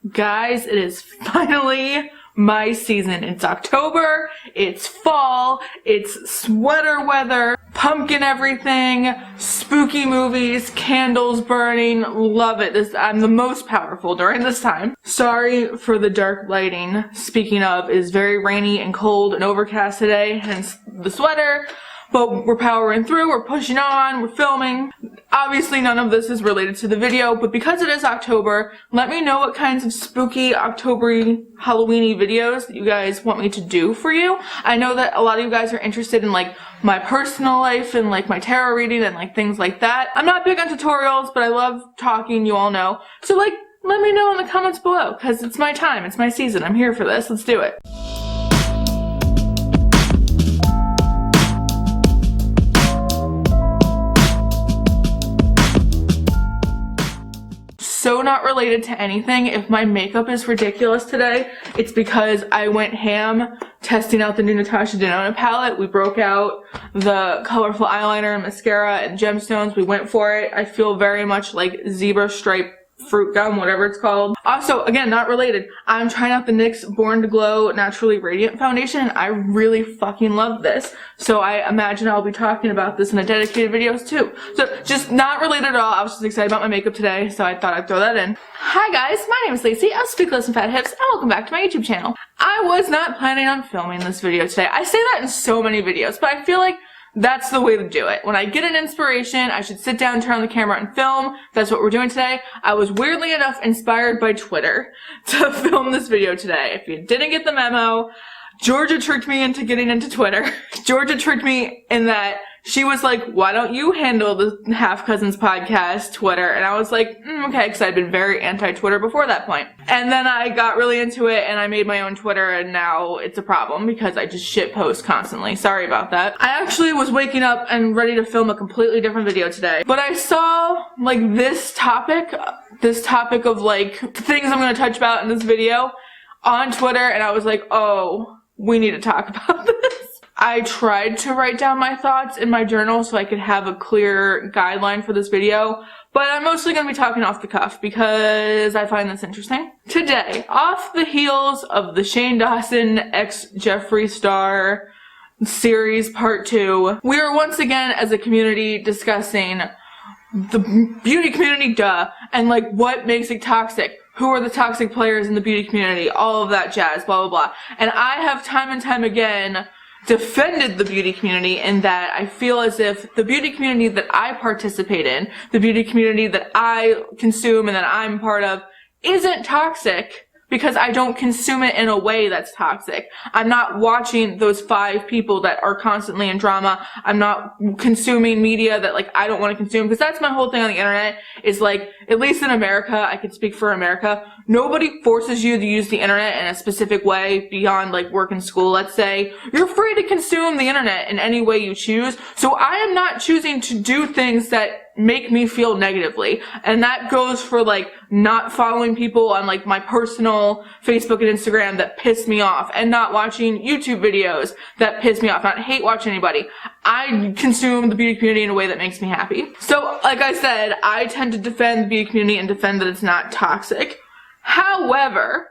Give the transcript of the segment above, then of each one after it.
Guys, it is finally my season. It's October, it's fall, it's sweater weather, pumpkin everything, spooky movies, candles burning, love it. I'm the most powerful during this time. Sorry for the dark lighting. Speaking of, it is very rainy and cold and overcast today, hence the sweater. But we're powering through, we're pushing on, we're filming. Obviously none of this is related to the video, but because it is October, let me know what kinds of spooky, October-y, Halloween-y videos that you guys want me to do for you. I know that a lot of you guys are interested in like my personal life and like my tarot reading and like things like that. I'm not big on tutorials, but I love talking, you all know. So like, let me know in the comments below, because it's my time, it's my season, I'm here for this, let's do it. So not related to anything. If my makeup is ridiculous today, it's because I went ham testing out the new Natasha Denona palette. We broke out the colorful eyeliner and mascara and gemstones. We went for it. I feel very much like zebra stripe fruit gum, whatever it's called. Also, again, not related, I'm trying out the NYX Born to Glow Naturally Radiant Foundation. I really fucking love this. So I imagine I'll be talking about this in a dedicated videos too. So just not related at all. I was just excited about my makeup today, so I thought I'd throw that in. Hi guys, my name is Lacey of Speakless and Fat Hips, and welcome back to my YouTube channel. I was not planning on filming this video today. I say that in so many videos, but I feel like that's the way to do it. When I get an inspiration, I should sit down, turn on the camera, and film. That's what we're doing today. I was weirdly enough inspired by Twitter to film this video today. If you didn't get the memo, Georgia tricked me into getting into Twitter. Georgia tricked me in that she was like, why don't you handle the Half Cousins podcast Twitter? And I was like, okay, because I'd been very anti-Twitter before that point. And then I got really into it and I made my own Twitter, and now it's a problem because I just shit post constantly. Sorry about that. I actually was waking up and ready to film a completely different video today. But I saw like this topic of like things I'm going to touch about in this video on Twitter, and I was like, oh, we need to talk about this. I tried to write down my thoughts in my journal so I could have a clear guideline for this video, but I'm mostly going to be talking off the cuff because I find this interesting. Today, off the heels of the Shane Dawson x Jeffree Star series part 2, we are once again as a community discussing the beauty community, and like what makes it toxic. Who are the toxic players in the beauty community? All of that jazz, blah, blah, blah. And I have time and time again defended the beauty community in that I feel as if the beauty community that I participate in, the beauty community that I consume and that I'm part of, isn't toxic because I don't consume it in a way that's toxic. I'm not watching those 5 people that are constantly in drama. I'm not consuming media that like I don't want to consume, because that's my whole thing on the internet is like, at least in America, I can speak for America, nobody forces you to use the internet in a specific way beyond like work and school, let's say. You're free to consume the internet in any way you choose. So I am not choosing to do things that make me feel negatively. And that goes for like not following people on like my personal Facebook and Instagram that piss me off, and not watching YouTube videos that piss me off, not hate watching anybody. I consume the beauty community in a way that makes me happy. So like I said, I tend to defend the beauty community and defend that it's not toxic. However,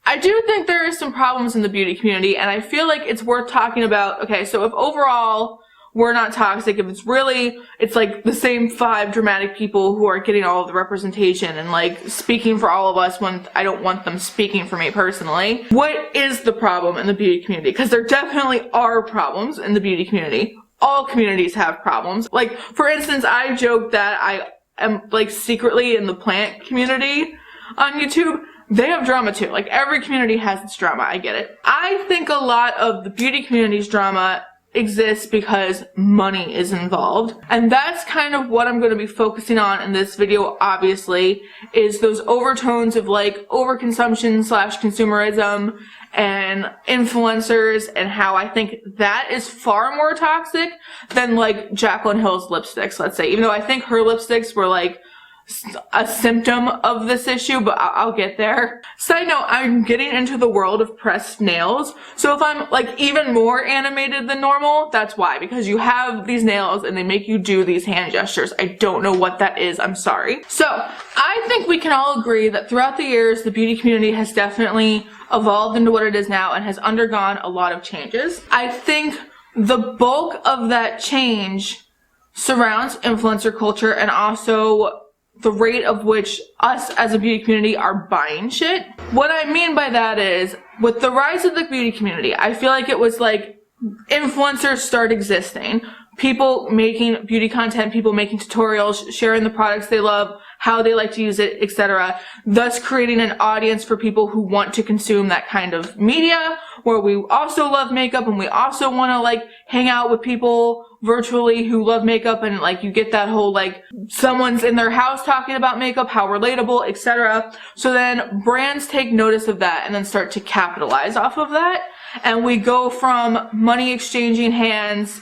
I do think there are some problems in the beauty community, and I feel like it's worth talking about. Okay, so if overall we're not toxic, if it's like the same 5 dramatic people who are getting all of the representation and like speaking for all of us when I don't want them speaking for me personally, what is the problem in the beauty community? Because there definitely are problems in the beauty community. All communities have problems. Like, for instance, I joke that I am like secretly in the plant community on YouTube. They have drama too. Like, every community has its drama. I get it. I think a lot of the beauty community's drama exists because money is involved. And that's kind of what I'm going to be focusing on in this video, obviously, is those overtones of like overconsumption / consumerism and influencers, and how I think that is far more toxic than like Jaclyn Hill's lipsticks, let's say. Even though I think her lipsticks were like a symptom of this issue, but I'll get there. Side note, I'm getting into the world of pressed nails. So if I'm like even more animated than normal, that's why, because you have these nails and they make you do these hand gestures. I don't know what that is. I'm sorry. So I think we can all agree that throughout the years, the beauty community has definitely evolved into what it is now and has undergone a lot of changes. I think the bulk of that change surrounds influencer culture and also the rate of which us as a beauty community are buying shit. What I mean by that is, with the rise of the beauty community, I feel like it was like influencers start existing. People making beauty content, people making tutorials, sharing the products they love, how they like to use it, etc. Thus creating an audience for people who want to consume that kind of media, where we also love makeup and we also want to like hang out with people virtually who love makeup, and like you get that whole like someone's in their house talking about makeup, how relatable, etc. So then brands take notice of that and then start to capitalize off of that, and we go from money exchanging hands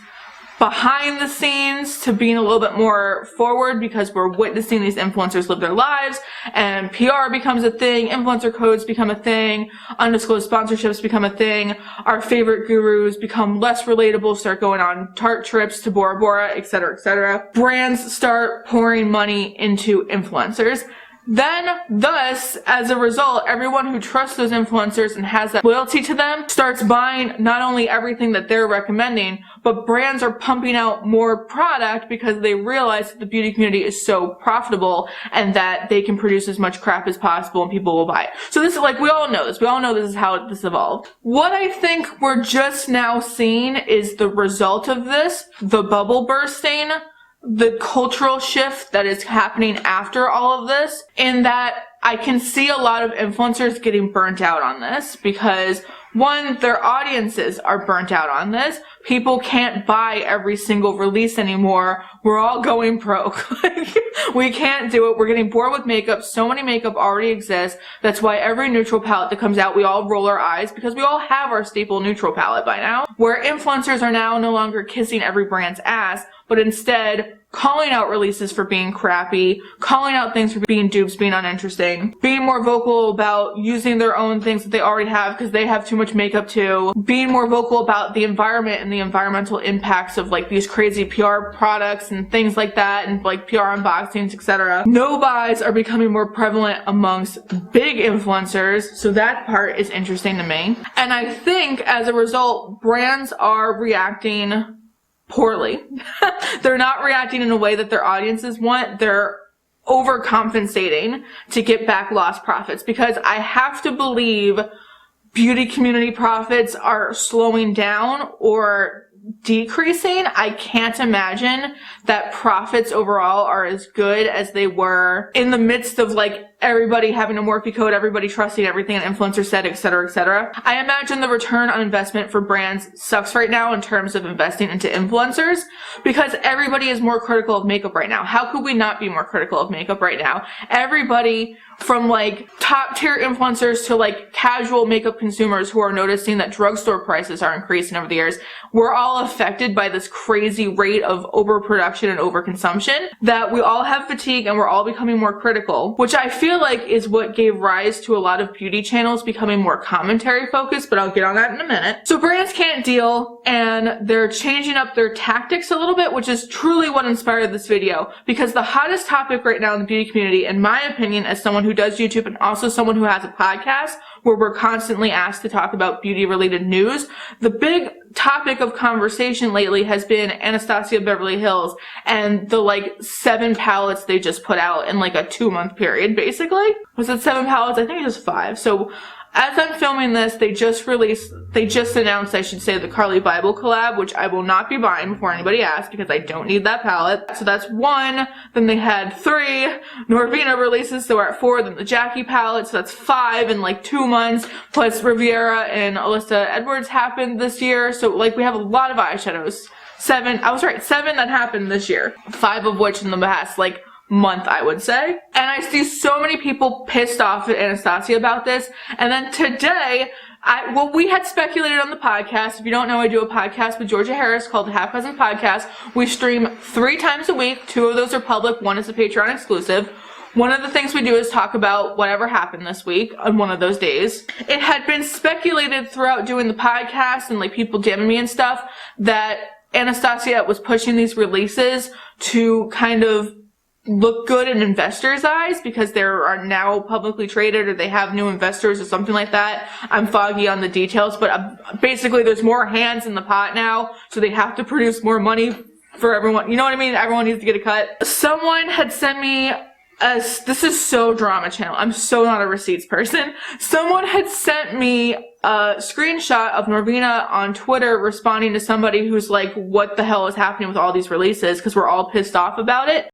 behind the scenes to being a little bit more forward, because we're witnessing these influencers live their lives, and PR becomes a thing, influencer codes become a thing, undisclosed sponsorships become a thing, our favorite gurus become less relatable, start going on Tarte trips to Bora Bora, etc., etc. Brands start pouring money into influencers. Then, thus, as a result, everyone who trusts those influencers and has that loyalty to them starts buying not only everything that they're recommending, but brands are pumping out more product because they realize that the beauty community is so profitable and that they can produce as much crap as possible and people will buy it. So this is like, we all know this. We all know this is how this evolved. What I think we're just now seeing is the result of this, the bubble bursting, the cultural shift that is happening after all of this, in that I can see a lot of influencers getting burnt out on this because, one, their audiences are burnt out on this. People can't buy every single release anymore. We're all going broke. We can't do it. We're getting bored with makeup. So many makeup already exists. That's why every neutral palette that comes out, we all roll our eyes because we all have our staple neutral palette by now. Where influencers are now no longer kissing every brand's ass, but instead calling out releases for being crappy, calling out things for being dupes, being uninteresting, being more vocal about using their own things that they already have because they have too much makeup too, being more vocal about the environment and the environmental impacts of like these crazy PR products and things like that, and like PR unboxings, etc. No buys are becoming more prevalent amongst big influencers, so that part is interesting to me. And I think as a result, brands are reacting poorly. They're not reacting in a way that their audiences want. They're overcompensating to get back lost profits, because I have to believe beauty community profits are slowing down or decreasing. I can't imagine that profits overall are as good as they were in the midst of like everybody having a Morphe code, everybody trusting everything an influencer said, etc., etc. I imagine the return on investment for brands sucks right now in terms of investing into influencers, because everybody is more critical of makeup right now. How could we not be more critical of makeup right now? Everybody, from like top tier influencers to like casual makeup consumers who are noticing that drugstore prices are increasing over the years, we're all affected by this crazy rate of overproduction and overconsumption, that we all have fatigue and we're all becoming more critical, which I feel like is what gave rise to a lot of beauty channels becoming more commentary focused, but I'll get on that in a minute. So brands can't deal, and they're changing up their tactics a little bit, which is truly what inspired this video, because the hottest topic right now in the beauty community, in my opinion, as someone who does YouTube and also someone who has a podcast where we're constantly asked to talk about beauty related news, the big topic of conversation lately has been Anastasia Beverly Hills and the like 7 palettes they just put out in like a 2-month period, basically. Was it 7 palettes? I think it was 5. So as I'm filming this, they just announced, I should say, the Carly Bible collab, which I will not be buying before anybody asks because I don't need that palette. So that's 1. Then they had 3 Norvina releases, so we're at 4. Then the Jackie palette, so that's 5 in like 2 months. Plus Riviera and Alyssa Edwards happened this year. So like we have a lot of eyeshadows. 7, I was right, 7 that happened this year. 5 of which in the past like month, I would say. And I see so many people pissed off at Anastasia about this. And then today, we had speculated on the podcast. If you don't know, I do a podcast with Georgia Harris called the Half Cousin Podcast. We stream 3 times a week. 2 of those are public. 1 is a Patreon exclusive. one of the things we do is talk about whatever happened this week on one of those days. It had been speculated throughout doing the podcast and like people DMing me and stuff that Anastasia was pushing these releases to kind of look good in investors' eyes because they are now publicly traded or they have new investors or something like that. I'm foggy on the details, but basically there's more hands in the pot now, so they have to produce more money for everyone. You know what I mean? Everyone needs to get a cut. Someone had sent me this is so drama channel. I'm so not a receipts person. Someone had sent me a screenshot of Norvina on Twitter responding to somebody who's like, what the hell is happening with all these releases? Because we're all pissed off about it.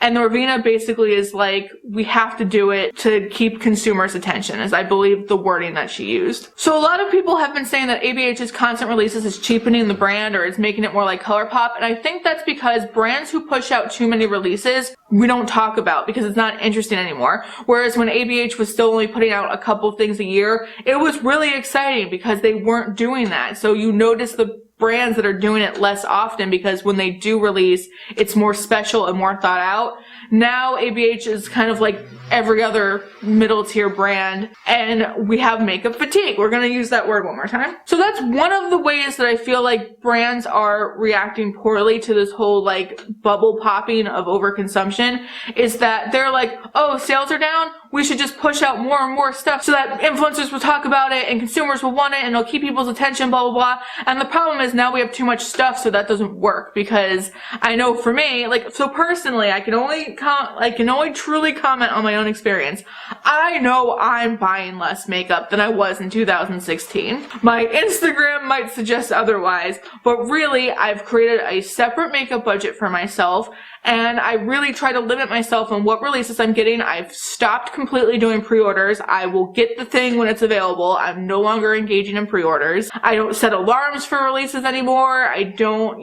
And Norvina basically is like, we have to do it to keep consumers' attention, is I believe the wording that she used. So a lot of people have been saying that ABH's constant releases is cheapening the brand or is making it more like Colourpop. And I think that's because brands who push out too many releases, we don't talk about because it's not interesting anymore. Whereas when ABH was still only putting out a couple things a year, it was really exciting because they weren't doing that. So you notice the brands that are doing it less often because when they do release, it's more special and more thought out. Now ABH is kind of like every other middle tier brand, and we have makeup fatigue. We're going to use that word one more time. So that's one of the ways that I feel like brands are reacting poorly to this whole like bubble popping of overconsumption, is that they're like, oh, sales are down, we should just push out more and more stuff so that influencers will talk about it and consumers will want it and it'll keep people's attention, blah, blah, blah. And the problem is now we have too much stuff, so that doesn't work, because I know for me, like, so personally, I can only truly comment on my own experience. I know I'm buying less makeup than I was in 2016. My Instagram might suggest otherwise, but really I've created a separate makeup budget for myself, and I really try to limit myself on what releases I'm getting. I've stopped completely doing pre-orders. I will get the thing when it's available. I'm no longer engaging in pre-orders. I don't set alarms for releases anymore. I don't,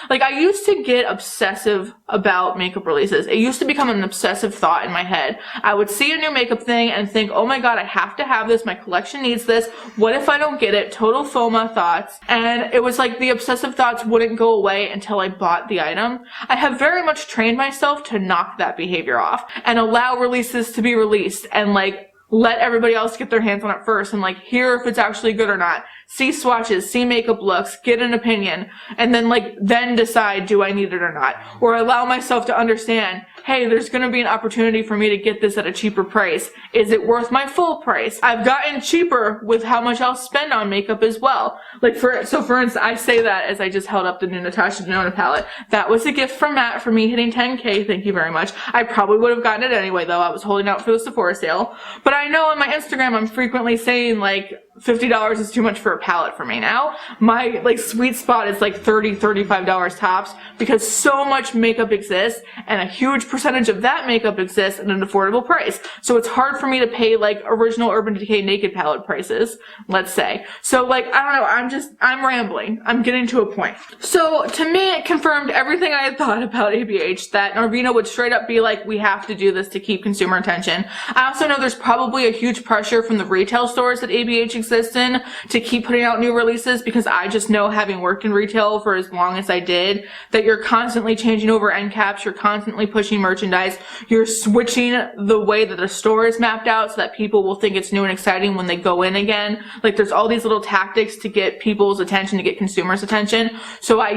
like I used to get obsessive about makeup releases. It used to become an obsessive thought in my head. I would see a new makeup thing and think, oh my god, I have to have this. My collection needs this. What if I don't get it? Total FOMO thoughts. And it was like the obsessive thoughts wouldn't go away until I bought the item. I have very much trained myself to knock that behavior off and allow releases to be released and like let everybody else get their hands on it first and like hear if it's actually good or not. See swatches, see makeup looks, get an opinion, and then decide, do I need it or not? Or allow myself to understand, hey, there's going to be an opportunity for me to get this at a cheaper price. Is it worth my full price? I've gotten cheaper with how much I'll spend on makeup as well. Like for instance, I say that as I just held up the new Natasha Denona palette. That was a gift from Matt for me hitting 10K. Thank you very much. I probably would have gotten it anyway though. I was holding out for the Sephora sale. But I know on my Instagram I'm frequently saying like $50 is too much for a palette for me now. My like sweet spot is like $30, $35 tops because so much makeup exists and a huge percentage of that makeup exists at an affordable price. So it's hard for me to pay like original Urban Decay Naked palette prices, let's say. So like, I don't know, I'm rambling. I'm getting to a point. So to me, it confirmed everything I had thought about ABH, that Norvina would straight up be like, we have to do this to keep consumer attention. I also know there's probably a huge pressure from the retail stores that ABH exists in to keep putting out new releases, because I just know, having worked in retail for as long as I did, that you're constantly changing over end caps, you're constantly pushing merchandise, you're switching the way that the store is mapped out so that people will think it's new and exciting when they go in again. Like there's all these little tactics to get people's attention, to get consumers' attention. So I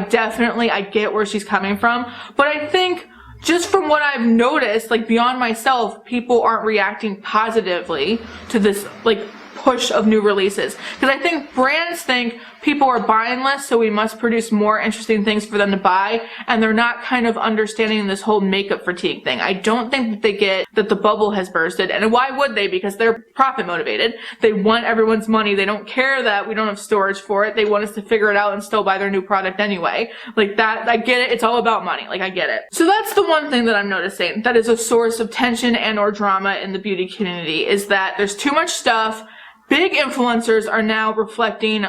get where she's coming from, but I think just from what I've noticed, like beyond myself, people aren't reacting positively to this like push of new releases, because I think brands think people are buying less, so we must produce more interesting things for them to buy, and they're not kind of understanding this whole makeup fatigue thing. I don't think that they get that the bubble has bursted, and why would they? Because they're profit motivated. They want everyone's money. They don't care that we don't have storage for it. They want us to figure it out and still buy their new product anyway. Like that, I get it. It's all about money. Like I get it. So that's the one thing that I'm noticing that is a source of tension and or drama in the beauty community, is that there's too much stuff. Big influencers are now reflecting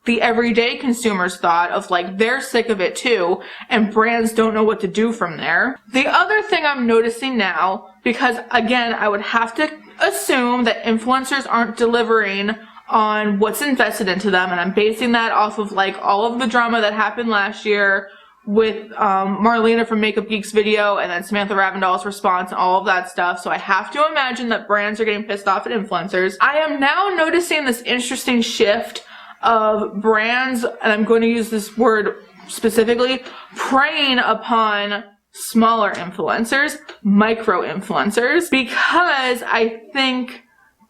the everyday consumer's thought of like, they're sick of it too, and brands don't know what to do from there. The other thing I'm noticing now, because again, I would have to assume that influencers aren't delivering on what's invested into them, and I'm basing that off of like all of the drama that happened last year with Marlena from Makeup Geek's video and then Samantha Ravindall's response and all of that stuff. So I have to imagine that brands are getting pissed off at influencers. I am now noticing this interesting shift of brands, and I'm going to use this word specifically, preying upon smaller influencers, micro influencers, because I think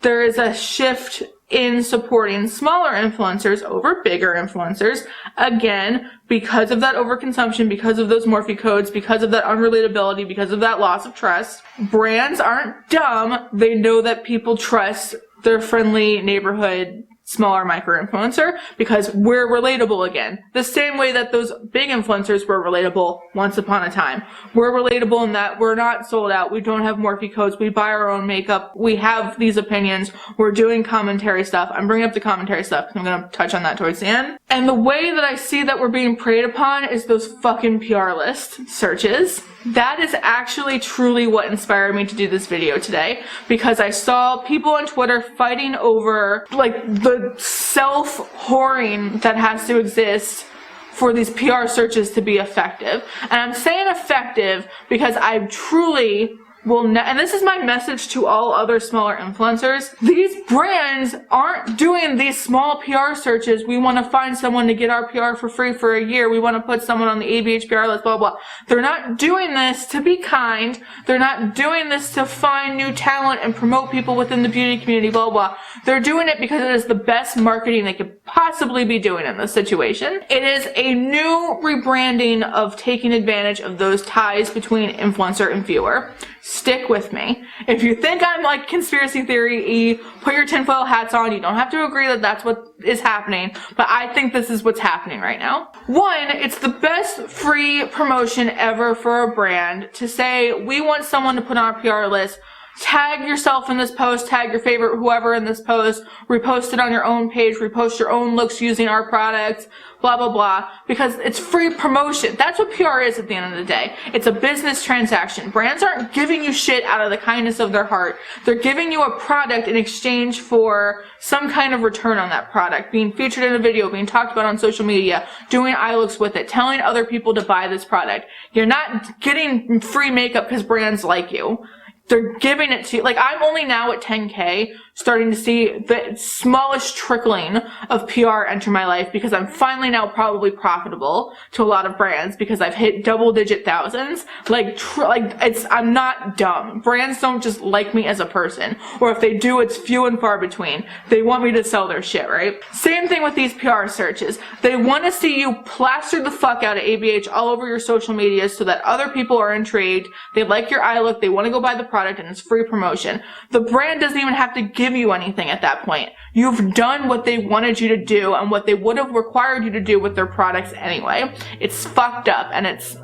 there is a shift in supporting smaller influencers over bigger influencers. Again, because of that overconsumption, because of those Morphe codes, because of that unrelatability, because of that loss of trust. Brands aren't dumb. They know that people trust their friendly neighborhood smaller micro influencer because we're relatable again. The same way that those big influencers were relatable once upon a time. We're relatable in that we're not sold out. We don't have Morphe codes. We buy our own makeup. We have these opinions. We're doing commentary stuff. I'm bringing up the commentary stuff because I'm going to touch on that towards the end. And the way that I see that we're being preyed upon is those fucking PR list searches. That is actually truly what inspired me to do this video today, because I saw people on Twitter fighting over like the self-whoring that has to exist for these PR searches to be effective. And I'm saying effective because I truly will and this is my message to all other smaller influencers. These brands aren't doing these small PR searches. We want to find someone to get our PR for free for a year. We want to put someone on the ABH PR list, blah, blah. They're not doing this to be kind. They're not doing this to find new talent and promote people within the beauty community, blah, blah. They're doing it because it is the best marketing they could possibly be doing in this situation. It is a new rebranding of taking advantage of those ties between influencer and viewer. Stick with me. If you think I'm like conspiracy theory-y, put your tinfoil hats on. You don't have to agree that that's what is happening, but I think this is what's happening right now. One, it's the best free promotion ever for a brand to say, we want someone to put on our PR list. Tag yourself in this post, tag your favorite whoever in this post, repost it on your own page, repost your own looks using our products, blah, blah, blah, because it's free promotion. That's what PR is at the end of the day. It's a business transaction. Brands aren't giving you shit out of the kindness of their heart. They're giving you a product in exchange for some kind of return on that product, being featured in a video, being talked about on social media, doing eye looks with it, telling other people to buy this product. You're not getting free makeup because brands like you. They're giving it to you. Like, I'm only now at 10K starting to see the smallest trickling of PR enter my life because I'm finally now probably profitable to a lot of brands because I've hit double-digit thousands. I'm not dumb. Brands don't just like me as a person, or if they do, it's few and far between. They want me to sell their shit, right? Same thing with these PR searches. They want to see you plaster the fuck out of ABH all over your social media so that other people are intrigued. They like your eye look. They want to go buy the product, and it's free promotion. The brand doesn't even have to give you anything at that point. You've done what they wanted you to do and what they would have required you to do with their products anyway. It's fucked up, and it's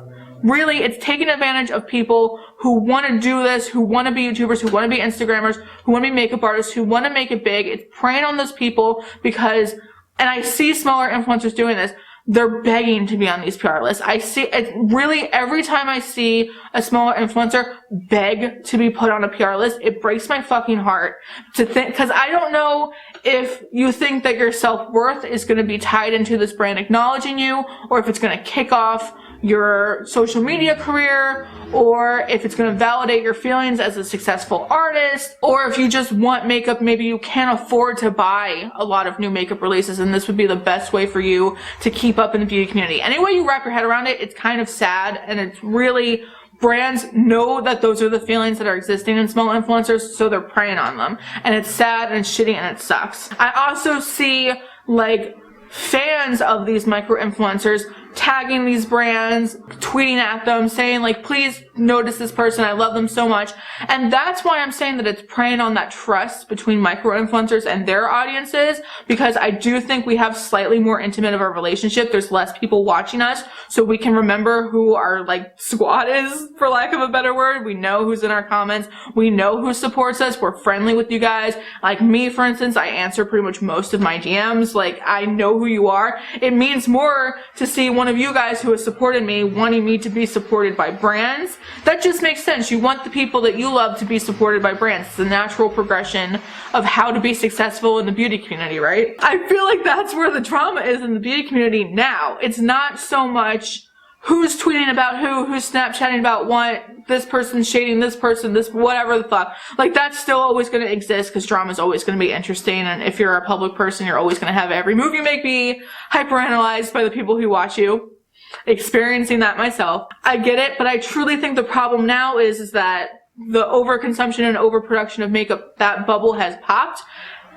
taking advantage of people who want to do this, who want to be YouTubers, who want to be Instagrammers, who want to be makeup artists, who want to make it big. It's preying on those people because, and I see smaller influencers doing this, they're begging to be on these PR lists. I see it really every time I see a smaller influencer beg to be put on a PR list, it breaks my fucking heart to think, because I don't know if you think that your self-worth is going to be tied into this brand acknowledging you, or if it's going to kick off your social media career, or if it's going to validate your feelings as a successful artist, or if you just want makeup, maybe you can't afford to buy a lot of new makeup releases, and this would be the best way for you to keep up in the beauty community. Any way you wrap your head around it, it's kind of sad, and it's really, brands know that those are the feelings that are existing in small influencers, so they're preying on them. And it's sad and it's shitty and it sucks. I also see like fans of these micro influencers tagging these brands, tweeting at them, saying like, please notice this person, I love them so much. And that's why I'm saying that it's preying on that trust between micro influencers and their audiences, because I do think we have slightly more intimate of a relationship. There's less people watching us, so we can remember who our like squad is, for lack of a better word. We know who's in our comments. We know who supports us. We're friendly with you guys. Like me, for instance, I answer pretty much most of my DMs. Like, I know who you are. It means more to see one of you guys who has supported me wanting me to be supported by brands. That just makes sense. You want the people that you love to be supported by brands. It's a natural progression of how to be successful in the beauty community, right? I feel like that's where the drama is in the beauty community now. It's not so much who's tweeting about who's Snapchatting about what, this person's shading this person, this whatever the fuck. Like, that's still always going to exist because drama is always going to be interesting, and if you're a public person, you're always going to have every move you make be hyperanalyzed by the people who watch you. Experiencing that myself. I get it, but I truly think the problem now is that the overconsumption and overproduction of makeup, that bubble has popped.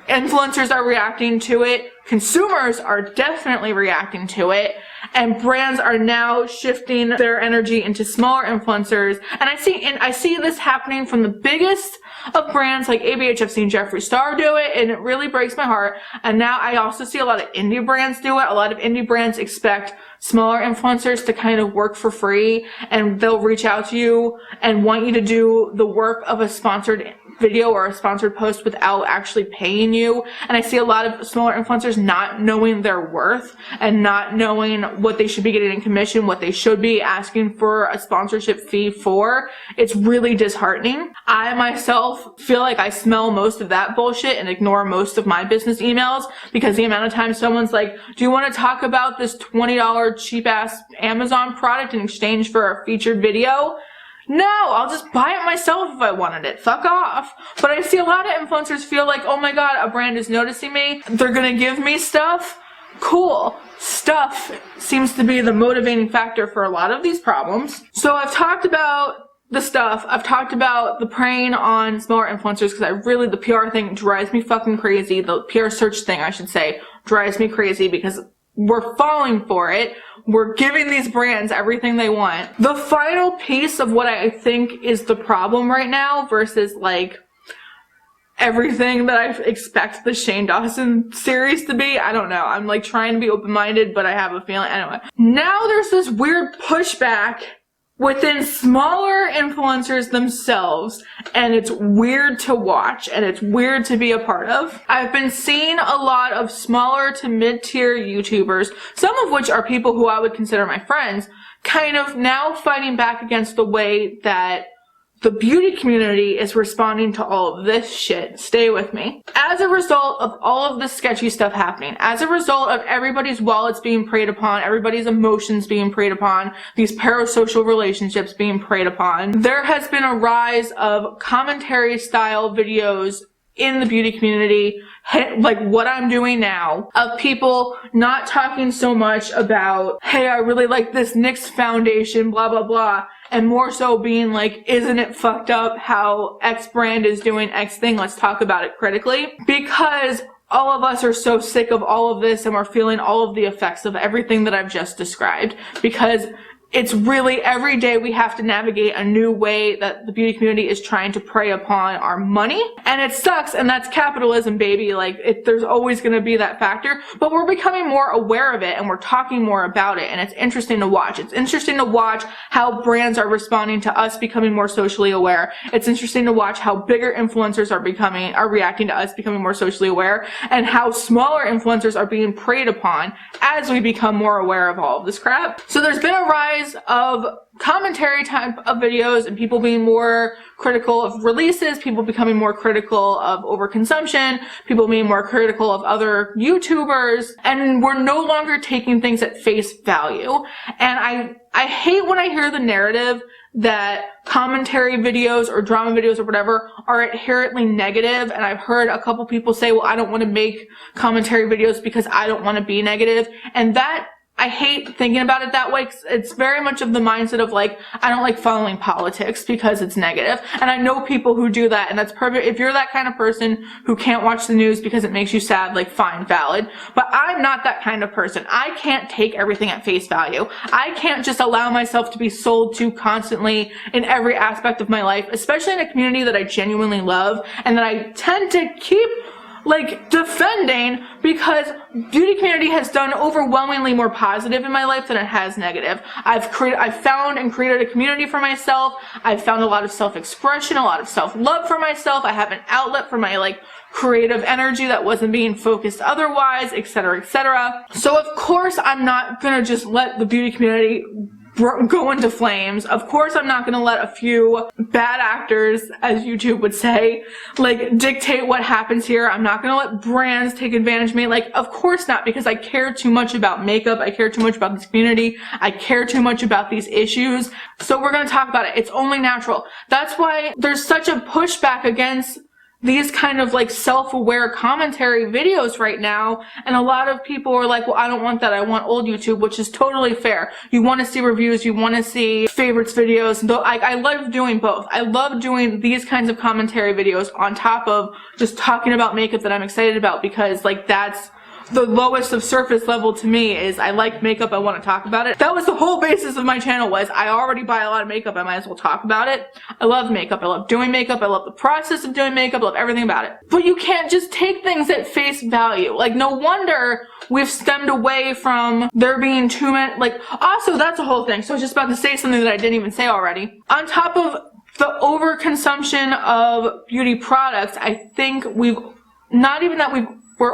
Influencers are reacting to it. Consumers are definitely reacting to it. And brands are now shifting their energy into smaller influencers. And I see this happening from the biggest of brands like ABH. I've seen Jeffree Star do it, and it really breaks my heart. And now I also see a lot of indie brands do it. A lot of indie brands expect smaller influencers to kind of work for free, and they'll reach out to you and want you to do the work of a sponsored video or a sponsored post without actually paying you. And I see a lot of smaller influencers not knowing their worth and not knowing what they should be getting in commission, what they should be asking for a sponsorship fee for. It's really disheartening. I myself feel like I smell most of that bullshit and ignore most of my business emails, because the amount of times someone's like, do you want to talk about this $20 cheap ass Amazon product in exchange for a featured video? No, I'll just buy it myself if I wanted it. Fuck off. But I see a lot of influencers feel like, oh my god, a brand is noticing me. They're gonna give me stuff. Cool. Stuff seems to be the motivating factor for a lot of these problems. So I've talked about the stuff. I've talked about the preying on smaller influencers, because the PR thing drives me fucking crazy. The PR search thing, I should say, drives me crazy, because we're falling for it. We're giving these brands everything they want. The final piece of what I think is the problem right now versus like everything that I expect the Shane Dawson series to be. I don't know. I'm like trying to be open-minded, but I have a feeling. Anyway, now there's this weird pushback within smaller influencers themselves, and it's weird to watch and it's weird to be a part of. I've been seeing a lot of smaller to mid-tier YouTubers, some of which are people who I would consider my friends, kind of now fighting back against the way that the beauty community is responding to all of this shit. Stay with me. As a result of all of this sketchy stuff happening, as a result of everybody's wallets being preyed upon, everybody's emotions being preyed upon, these parasocial relationships being preyed upon, there has been a rise of commentary style videos in the beauty community, like what I'm doing now, of people not talking so much about, hey, I really like this NYX foundation, blah, blah, blah, and more so being like, isn't it fucked up how X brand is doing X thing? Let's talk about it critically. Because all of us are so sick of all of this, and we're feeling all of the effects of everything that I've just described. Because it's really every day we have to navigate a new way that the beauty community is trying to prey upon our money. And it sucks, and that's capitalism, baby. Like, there's always going to be that factor, but we're becoming more aware of it, and we're talking more about it, and it's interesting to watch. It's interesting to watch how brands are responding to us becoming more socially aware. It's interesting to watch how bigger influencers are reacting to us becoming more socially aware, and how smaller influencers are being preyed upon as we become more aware of all of this crap. So there's been a rise of commentary type of videos, and people being more critical of releases, people becoming more critical of overconsumption, people being more critical of other YouTubers, and we're no longer taking things at face value. And I hate when I hear the narrative that commentary videos or drama videos or whatever are inherently negative, and I've heard a couple people say, well, I don't want to make commentary videos because I don't want to be negative, and that I hate thinking about it that way. It's very much of the mindset of like, I don't like following politics because it's negative. And I know people who do that, and that's perfect. If you're that kind of person who can't watch the news because it makes you sad, like fine, valid. But I'm not that kind of person. I can't take everything at face value. I can't just allow myself to be sold to constantly in every aspect of my life, especially in a community that I genuinely love and that I tend to keep like defending, because beauty community has done overwhelmingly more positive in my life than it has negative. I've found and created a community for myself. I've found a lot of self-expression, a lot of self-love for myself. I have an outlet for my like creative energy that wasn't being focused otherwise, etc., etc. So of course I'm not gonna just let the beauty community go into flames. Of course, I'm not gonna let a few bad actors, as YouTube would say, like dictate what happens here. I'm not gonna let brands take advantage of me. Like, of course not, because I care too much about makeup. I care too much about this community. I care too much about these issues. So we're gonna talk about it. It's only natural. That's why there's such a pushback against these kind of like self-aware commentary videos right now, and a lot of people are like, well, I don't want that, I want old YouTube, which is totally fair. You want to see reviews, you want to see favorites videos. Though I love doing both. I love doing these kinds of commentary videos on top of just talking about makeup that I'm excited about, because like that's the lowest of surface level to me. Is I like makeup, I want to talk about it. That was the whole basis of my channel, was I already buy a lot of makeup, I might as well talk about it. I love makeup, I love doing makeup, I love the process of doing makeup, I love everything about it. But you can't just take things at face value. Like, no wonder we've stemmed away from there being too many, like, also that's a whole thing. So I was just about to say something that I didn't even say already. On top of the overconsumption of beauty products, I think we're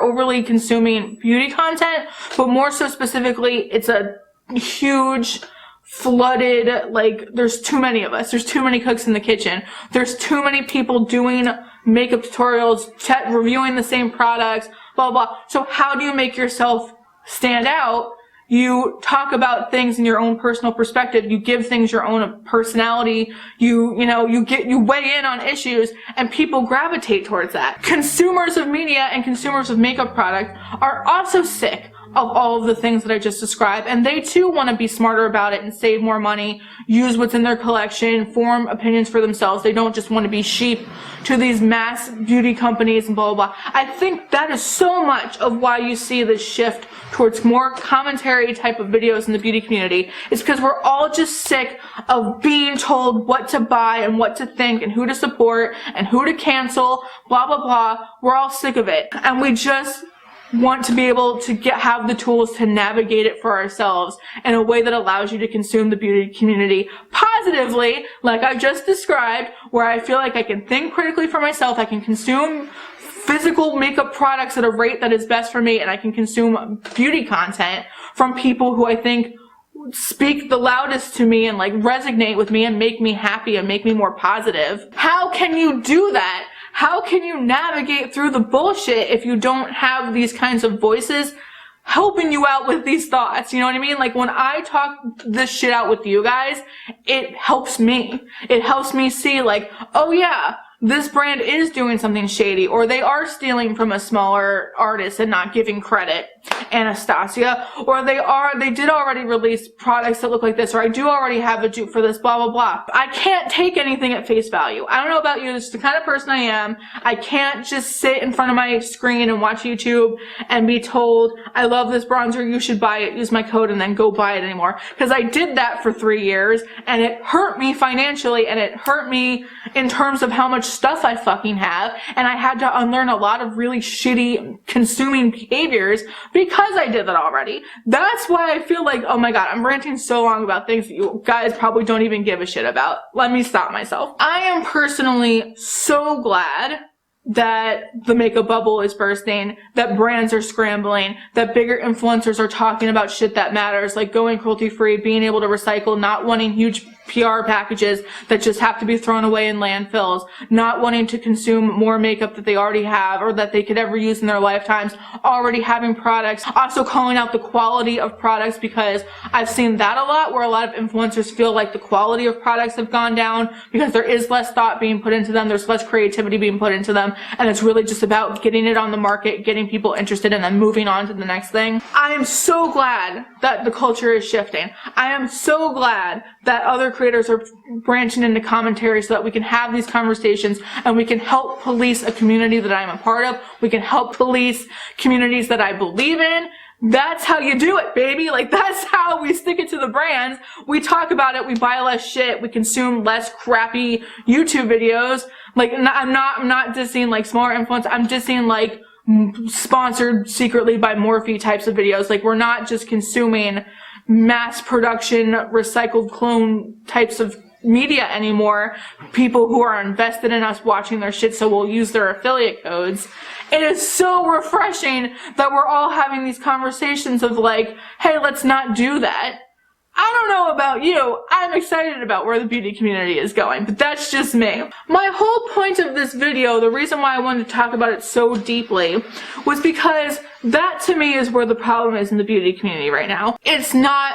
overly consuming beauty content, but more so specifically, it's a huge flooded, like, there's too many of us. There's too many cooks in the kitchen. There's too many people doing makeup tutorials, reviewing the same products, blah, blah. So how do you make yourself stand out? You talk about things in your own personal perspective. You give things your own personality. You weigh in on issues, and people gravitate towards that. Consumers of media and consumers of makeup products are also sick of all of the things that I just described, and they too want to be smarter about it and save more money, use what's in their collection, form opinions for themselves. They don't just want to be sheep to these mass beauty companies and blah, blah, blah. I think that is so much of why you see this shift towards more commentary type of videos in the beauty community. It's because we're all just sick of being told what to buy and what to think and who to support and who to cancel, blah, blah, blah. We're all sick of it. And we just want to be able to have the tools to navigate it for ourselves in a way that allows you to consume the beauty community positively, like I just described, where I feel like I can think critically for myself, I can consume physical makeup products at a rate that is best for me, and I can consume beauty content from people who I think speak the loudest to me and like resonate with me and make me happy and make me more positive. How can you do that? How can you navigate through the bullshit if you don't have these kinds of voices helping you out with these thoughts? You know what I mean? Like, when I talk this shit out with you guys, it helps me. It helps me see, like, oh yeah, this brand is doing something shady, or they are stealing from a smaller artist and not giving credit, Anastasia, or they did already release products that look like this, or I do already have a dupe for this, blah, blah, blah. I can't take anything at face value. I don't know about you, this is the kind of person I am. I can't just sit in front of my screen and watch YouTube and be told, I love this bronzer, you should buy it, use my code, and then go buy it anymore. Because I did that for 3 years, and it hurt me financially, and it hurt me in terms of how much stuff I fucking have, and I had to unlearn a lot of really shitty consuming behaviors because I did that already. That's why I feel like, oh my god, I'm ranting so long about things that you guys probably don't even give a shit about. Let me stop myself. I am personally so glad that the makeup bubble is bursting, that brands are scrambling, that bigger influencers are talking about shit that matters, like going cruelty-free, being able to recycle, not wanting huge PR packages that just have to be thrown away in landfills, not wanting to consume more makeup that they already have or that they could ever use in their lifetimes, already having products, also calling out the quality of products, because I've seen that a lot, where a lot of influencers feel like the quality of products have gone down because there is less thought being put into them, there's less creativity being put into them, and it's really just about getting it on the market, getting people interested, and then moving on to the next thing. I am so glad that the culture is shifting. I am so glad that other creators are branching into commentary so that we can have these conversations and we can help police a community that I'm a part of. We can help police communities that I believe in. That's how you do it, baby. Like, that's how we stick it to the brands. We talk about it, we buy less shit, we consume less crappy YouTube videos. Like, I'm not dissing like smaller influencers, I'm dissing like sponsored secretly by Morphe types of videos. Like, we're not just consuming mass production recycled clone types of media anymore. People who are invested in us watching their shit, so we'll use their affiliate codes. It is so refreshing that we're all having these conversations of like, hey, let's not do that. I don't know about you, I'm excited about where the beauty community is going, but that's just me. My whole point of this video, the reason why I wanted to talk about it so deeply, was because that to me is where the problem is in the beauty community right now. It's not,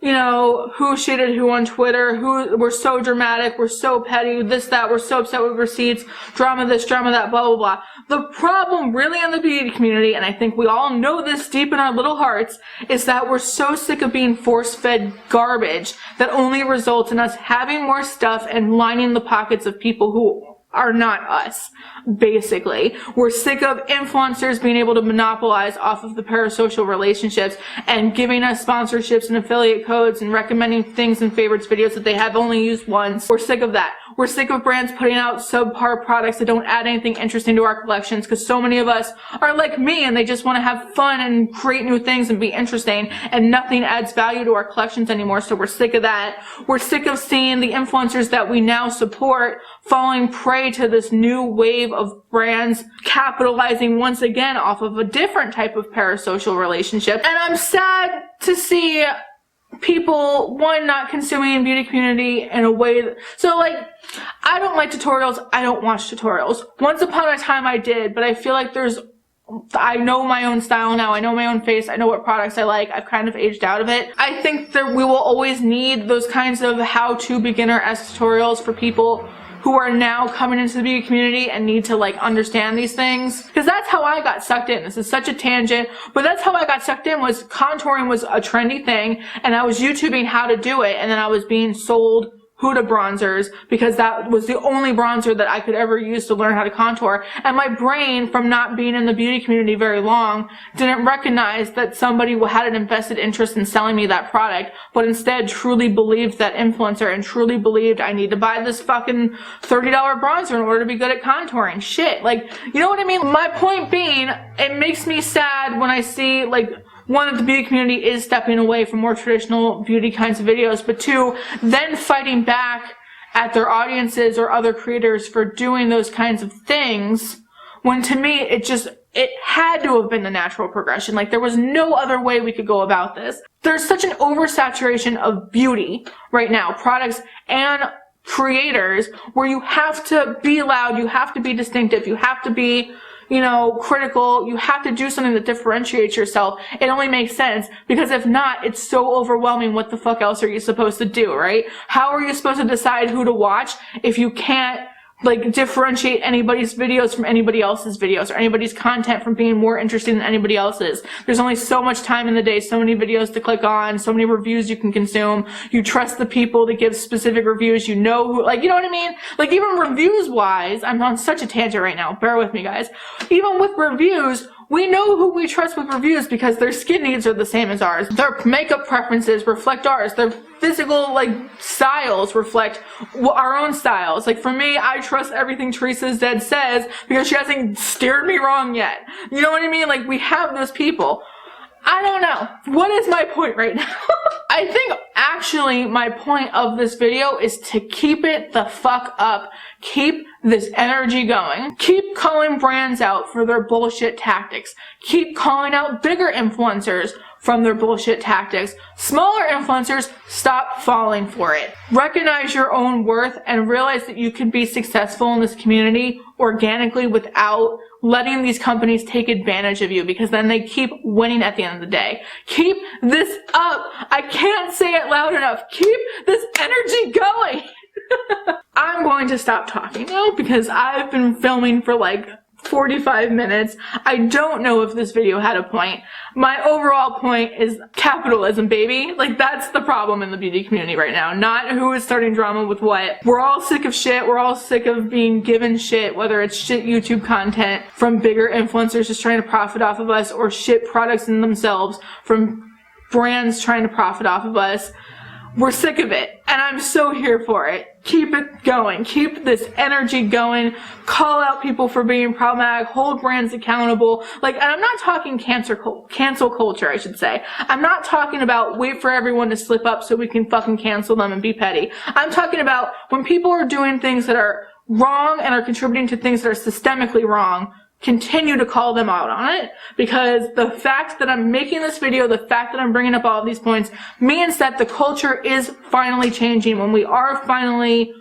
you know, who shitted who on Twitter, we're so dramatic, we're so petty, this, that, we're so upset with receipts, drama this, drama that, blah, blah, blah. The problem really in the beauty community, and I think we all know this deep in our little hearts, is that we're so sick of being force-fed garbage that only results in us having more stuff and lining the pockets of people who are not us, basically. We're sick of influencers being able to monopolize off of the parasocial relationships and giving us sponsorships and affiliate codes and recommending things and favorites videos that they have only used once. We're sick of that. We're sick of brands putting out subpar products that don't add anything interesting to our collections, because so many of us are like me and they just want to have fun and create new things and be interesting, and nothing adds value to our collections anymore, so we're sick of that. We're sick of seeing the influencers that we now support falling prey to this new wave of brands capitalizing once again off of a different type of parasocial relationship. And I'm sad to see people, one, not consuming beauty community in a way that, so like, I don't like tutorials, I don't watch tutorials. Once upon a time I did, but I feel like I know my own style now, I know my own face, I know what products I like, I've kind of aged out of it. I think that we will always need those kinds of how-to beginner-esque tutorials for people who are now coming into the beauty community and need to like understand these things. Because that's how I got sucked in. This is such a tangent, but that's how I got sucked in. Was contouring was a trendy thing, and I was YouTubing how to do it, and then I was being sold Huda bronzers because that was the only bronzer that I could ever use to learn how to contour. And my brain, from not being in the beauty community very long, didn't recognize that somebody had an invested interest in selling me that product, but instead truly believed that influencer and truly believed I need to buy this fucking $30 bronzer in order to be good at contouring. Shit. Like, you know what I mean? My point being, it makes me sad when I see, like, one, that the beauty community is stepping away from more traditional beauty kinds of videos, but two, then fighting back at their audiences or other creators for doing those kinds of things, when to me, it had to have been the natural progression. Like, there was no other way we could go about this. There's such an oversaturation of beauty right now, products and creators, where you have to be loud, you have to be distinctive, you have to be, you know, critical, you have to do something that differentiates yourself. It only makes sense, because if not, it's so overwhelming. What the fuck else are you supposed to do, right? How are you supposed to decide who to watch if you can't, like, differentiate anybody's videos from anybody else's videos, or anybody's content from being more interesting than anybody else's? There's only so much time in the day, so many videos to click on, so many reviews you can consume. You trust the people to give specific reviews, you know who, like, you know what I mean? Like, even reviews wise, I'm on such a tangent right now, bear with me guys. Even with reviews, we know who we trust with reviews because their skin needs are the same as ours. Their makeup preferences reflect ours. Their physical, like, styles reflect our own styles. Like, for me, I trust everything Teresa's Dead says because she hasn't steered me wrong yet. You know what I mean? Like, we have those people. I don't know. What is my point right now? I think actually my point of this video is to keep it the fuck up. Keep this energy going. Keep calling brands out for their bullshit tactics. Keep calling out bigger influencers from their bullshit tactics. Smaller influencers, stop falling for it. Recognize your own worth and realize that you can be successful in this community organically without letting these companies take advantage of you, because then they keep winning at the end of the day. Keep this up. I can't say it loud enough. Keep this energy going. I'm going to stop talking now because I've been filming for like 45 minutes. I don't know if this video had a point. My overall point is capitalism, baby. Like, that's the problem in the beauty community right now. Not who is starting drama with what. We're all sick of shit. We're all sick of being given shit, whether it's shit YouTube content from bigger influencers just trying to profit off of us, or shit products in themselves from brands trying to profit off of us. We're sick of it, and I'm so here for it. Keep it going. Keep this energy going. Call out people for being problematic. Hold brands accountable. Like, and I'm not talking cancel culture, I should say. I'm not talking about wait for everyone to slip up so we can fucking cancel them and be petty. I'm talking about when people are doing things that are wrong and are contributing to things that are systemically wrong, continue to call them out on it, because the fact that I'm making this video, the fact that I'm bringing up all of these points means that the culture is finally changing, when we are finally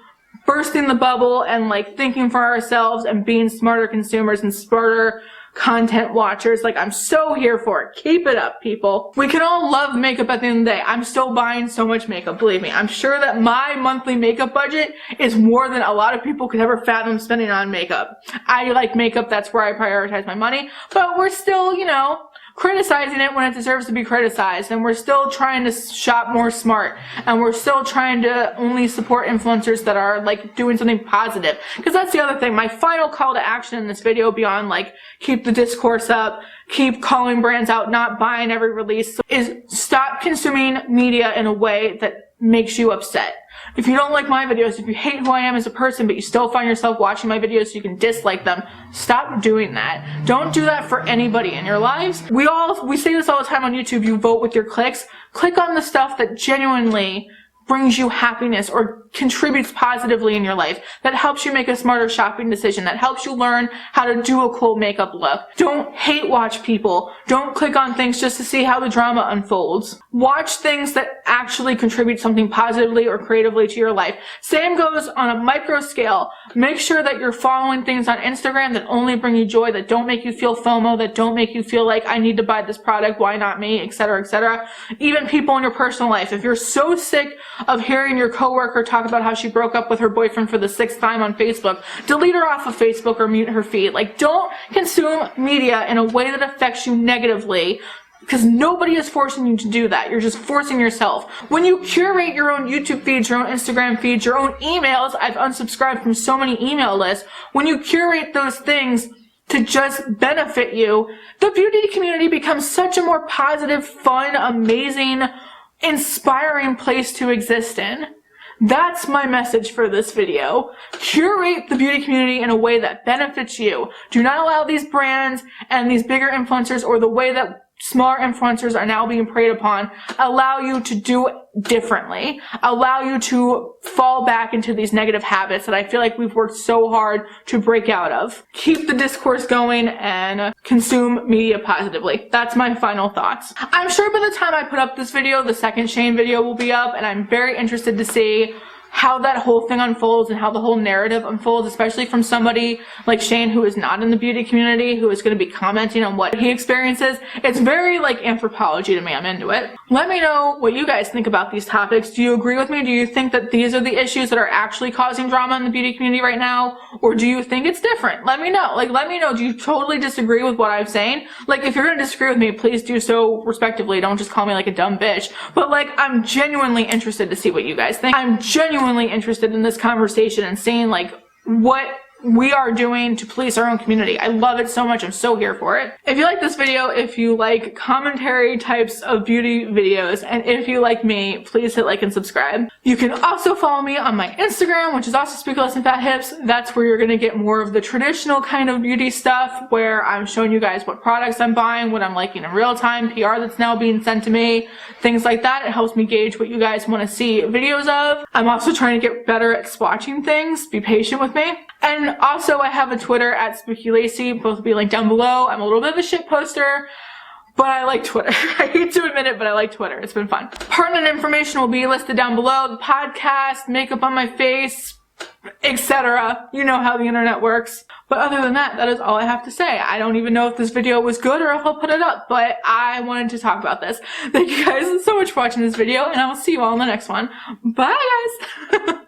bursting the bubble and like thinking for ourselves and being smarter consumers and smarter content watchers. Like, I'm so here for it. Keep it up, people. We can all love makeup at the end of the day. I'm still buying so much makeup, believe me. I'm sure that my monthly makeup budget is more than a lot of people could ever fathom spending on makeup. I like makeup, that's where I prioritize my money, but we're still, you know, criticizing it when it deserves to be criticized, and we're still trying to shop more smart, and we're still trying to only support influencers that are like doing something positive, because that's the other thing. My final call to action in this video, beyond like keep the discourse up, keep calling brands out, not buying every release, is stop consuming media in a way that makes you upset. If you don't like my videos, if you hate who I am as a person, but you still find yourself watching my videos so you can dislike them, stop doing that. Don't do that for anybody in your lives. We say this all the time on YouTube, you vote with your clicks. Click on the stuff that genuinely brings you happiness or contributes positively in your life, that helps you make a smarter shopping decision, that helps you learn how to do a cool makeup look. Don't hate watch people. Don't click on things just to see how the drama unfolds. Watch things that actually contribute something positively or creatively to your life. Same goes on a micro scale. Make sure that you're following things on Instagram that only bring you joy, that don't make you feel FOMO, that don't make you feel like I need to buy this product, why not me, etc., etc. Even people in your personal life. If you're so sick of hearing your coworker talk about how she broke up with her boyfriend for the 6th time on Facebook, delete her off of Facebook or mute her feed. Like, don't consume media in a way that affects you negatively, because nobody is forcing you to do that. You're just forcing yourself. When you curate your own YouTube feeds, your own Instagram feeds, your own emails, I've unsubscribed from so many email lists. When you curate those things to just benefit you, the beauty community becomes such a more positive, fun, amazing, inspiring place to exist in. That's my message for this video. Curate the beauty community in a way that benefits you. Do not allow these brands and these bigger influencers, or the way that smaller influencers are now being preyed upon, allow you to do differently. Allow you to fall back into these negative habits that I feel like we've worked so hard to break out of. Keep the discourse going and consume media positively. That's my final thoughts. I'm sure by the time I put up this video, the second Shane video will be up, and I'm very interested to see how that whole thing unfolds and how the whole narrative unfolds, especially from somebody like Shane, who is not in the beauty community, who is going to be commenting on what he experiences. It's very like anthropology to me. I'm into it. Let me know what you guys think about these topics. Do you agree with me? Do you think that these are the issues that are actually causing drama in the beauty community right now? Or do you think it's different? Let me know. Like, let me know. Do you totally disagree with what I'm saying? Like, if you're going to disagree with me, please do so respectively. Don't just call me like a dumb bitch. But like, I'm genuinely interested to see what you guys think. I'm genuinely interested in this conversation and seeing like what we are doing to police our own community. I love it so much. I'm so here for it. If you like this video, if you like commentary types of beauty videos, and if you like me, please hit like and subscribe. You can also follow me on my Instagram, which is also Speak Less and Fat Hips. That's where you're going to get more of the traditional kind of beauty stuff, where I'm showing you guys what products I'm buying, what I'm liking in real time, PR that's now being sent to me, things like that. It helps me gauge what you guys want to see videos of. I'm also trying to get better at swatching things. Be patient with me. And also, I have a Twitter at SpookyLacy. Both will be linked down below. I'm a little bit of a shit poster, but I like Twitter. I hate to admit it, but I like Twitter. It's been fun. Pertinent information will be listed down below. The podcast, makeup on my face, etc. You know how the internet works. But other than that, that is all I have to say. I don't even know if this video was good or if I'll put it up, but I wanted to talk about this. Thank you guys so much for watching this video, and I will see you all in the next one. Bye, guys!